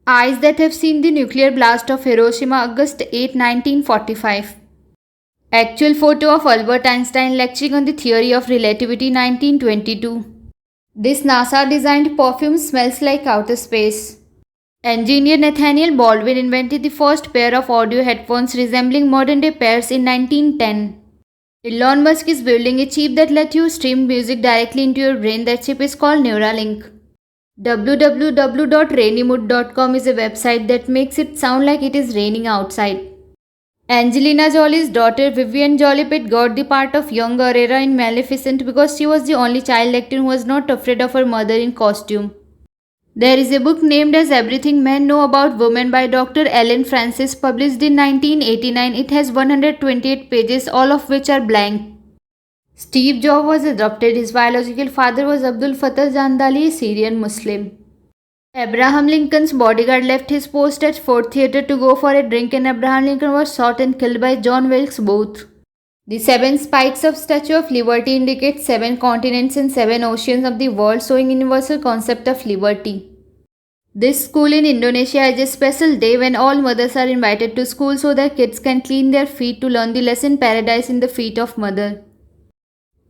Eyes that have seen the nuclear blast of Hiroshima August 8, 1945. Actual photo of Albert Einstein lecturing on the theory of relativity 1922. This NASA designed perfume smells like outer space. Engineer Nathaniel Baldwin invented the first pair of audio headphones resembling modern day pairs in 1910. Elon Musk is building a chip that lets you stream music directly into your brain. That chip is called Neuralink. www.rainymood.com is a website that makes it sound like it is raining outside. Angelina Jolie's daughter Vivian Jolie Pitt got the part of young Aurora in Maleficent because she was the only child actor who was not afraid of her mother in costume. There is a book named as Everything Men Know About Women by Dr. Ellen Francis, published in 1989. It has 128 pages, all of which are blank. Steve Jobs was adopted. His biological father was Abdul Fattah Jandali, a Syrian Muslim. Abraham Lincoln's bodyguard left his post at Ford Theater to go for a drink, and Abraham Lincoln was shot and killed by John Wilkes Booth. The 7 spikes of Statue of Liberty indicate 7 continents and 7 oceans of the world, showing universal concept of liberty. This school in Indonesia has a special day when all mothers are invited to school so their kids can clean their feet to learn the lesson Paradise in the Feet of Mother.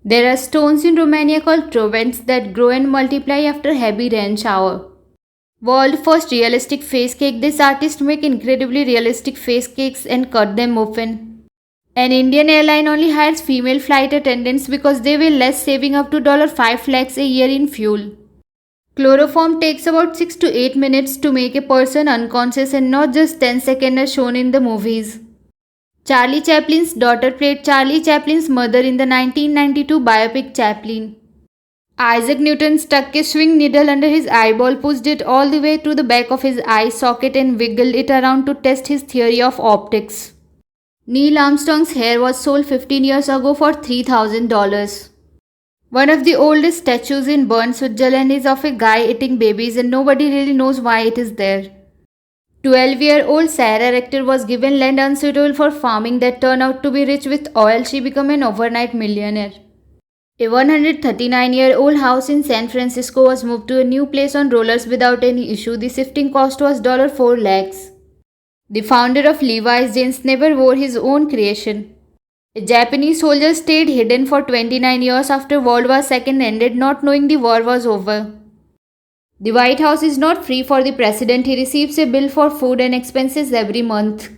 There are stones in Romania called trovents that grow and multiply after heavy rain shower. World first realistic face cake. This artist make incredibly realistic face cakes and cut them open. An Indian airline only hires female flight attendants because they weigh less, saving up to $5 lakhs a year in fuel. Chloroform takes about 6 to 8 minutes to make a person unconscious and not just 10 seconds as shown in the movies. Charlie Chaplin's daughter played Charlie Chaplin's mother in the 1992 biopic Chaplin. Isaac Newton stuck a swing needle under his eyeball, pushed it all the way to the back of his eye socket and wiggled it around to test his theory of optics. Neil Armstrong's hair was sold 15 years ago for $3,000. One of the oldest statues in Bern, Switzerland is of a guy eating babies and nobody really knows why it is there. 12-year-old Sarah Rector was given land unsuitable for farming that turned out to be rich with oil. She became an overnight millionaire. A 139-year-old house in San Francisco was moved to a new place on rollers without any issue. The shifting cost was $4 lakhs. The founder of Levi's Jeans never wore his own creation. A Japanese soldier stayed hidden for 29 years after World War II ended, not knowing the war was over. The White House is not free for the president. He receives a bill for food and expenses every month.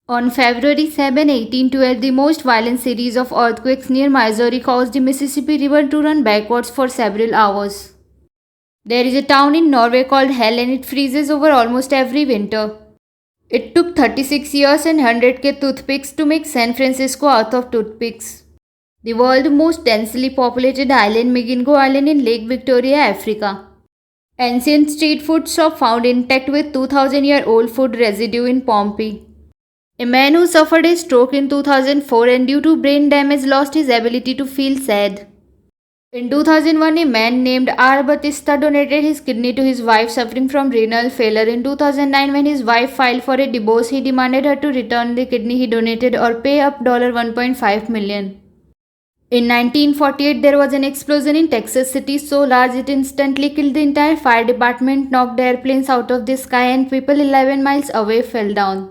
On February 7, 1812, the most violent series of earthquakes near Missouri caused the Mississippi River to run backwards for several hours. There is a town in Norway called Hell and it freezes over almost every winter. It took 36 years and 100k toothpicks to make San Francisco out of toothpicks. The world's most densely populated island, Migingo Island in Lake Victoria, Africa. Ancient street food shop found intact with 2000-year-old food residue in Pompeii. A man who suffered a stroke in 2004 and due to brain damage lost his ability to feel sad. In 2001, a man named R. Batista donated his kidney to his wife suffering from renal failure. In 2009, when his wife filed for a divorce, he demanded her to return the kidney he donated or pay up $1.5 million. In 1948, there was an explosion in Texas City so large it instantly killed the entire fire department, knocked airplanes out of the sky, and people 11 miles away fell down.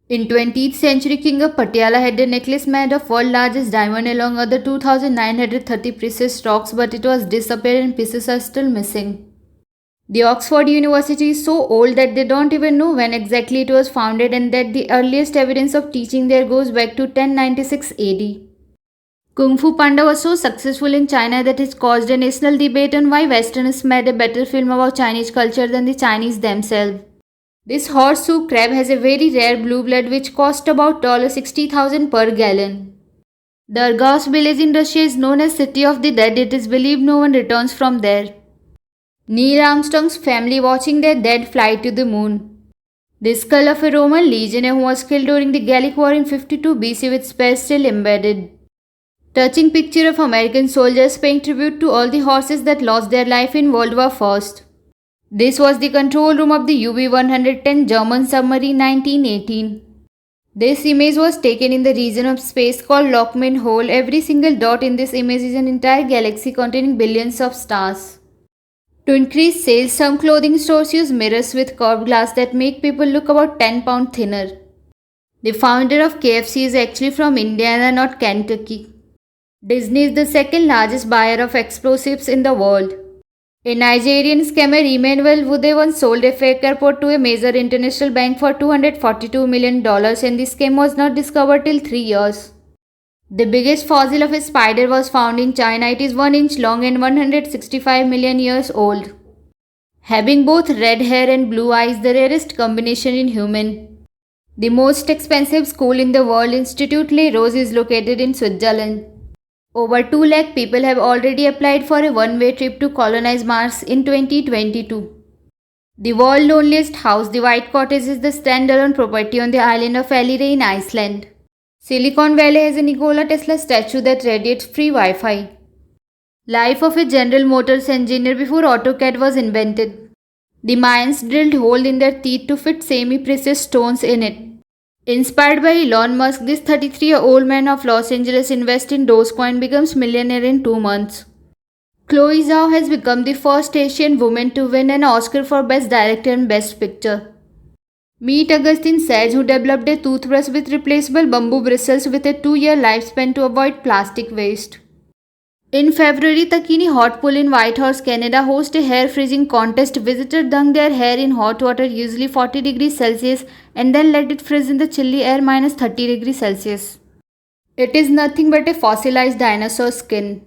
In 20th century, King of Patiala had a necklace made of world's largest diamond along other 2,930 precious rocks, but it was disappeared and pieces are still missing. The Oxford University is so old that they don't even know when exactly it was founded and that the earliest evidence of teaching there goes back to 1096 AD. Kung Fu Panda was so successful in China that it caused a national debate on why Westerners made a better film about Chinese culture than the Chinese themselves. This horseshoe crab has a very rare blue blood which cost about $60,000 per gallon. Dargos village in Russia is known as City of the Dead. It is believed no one returns from there. Neil Armstrong's family watching their dead fly to the moon. The skull of a Roman legionnaire who was killed during the Gallic War in 52 BC with spears still embedded. Touching picture of American soldiers paying tribute to all the horses that lost their life in World War I. This was the control room of the UB-110 German submarine 1918. This image was taken in the region of space called Lockman Hole. Every single dot in this image is an entire galaxy containing billions of stars. To increase sales, some clothing stores use mirrors with curved glass that make people look about 10 pounds thinner. The founder of KFC is actually from Indiana, not Kentucky. Disney is the second largest buyer of explosives in the world. A Nigerian scammer Emmanuel Wude once sold a fake airport to a major international bank for $242 million and the scam was not discovered till 3 years. The biggest fossil of a spider was found in China. It is 1 inch long and 165 million years old. Having both red hair and blue eyes, the rarest combination in human. The most expensive school in the world, Institut Les Roses, is located in Switzerland. Over 2 lakh people have already applied for a one-way trip to colonize Mars in 2022. The world's loneliest house, the White Cottage, is the standalone property on the island of Aleiria in Iceland. Silicon Valley has a Nikola Tesla statue that radiates free Wi-Fi. Life of a General Motors engineer before AutoCAD was invented. The Mayans drilled holes in their teeth to fit semi-precious stones in it. Inspired by Elon Musk, this 33-year-old man of Los Angeles invests in Dogecoin and becomes millionaire in 2 months. Chloe Zhao has become the first Asian woman to win an Oscar for Best Director and Best Picture. Meet Augustine Sage, who developed a toothbrush with replaceable bamboo bristles with a 2-year lifespan to avoid plastic waste. In February, Takini Hot Pool in Whitehorse, Canada hosts a hair freezing contest. Visitors dunk their hair in hot water, usually 40 degrees Celsius, and then let it freeze in the chilly air minus 30 degrees Celsius. It is nothing but a fossilized dinosaur skin.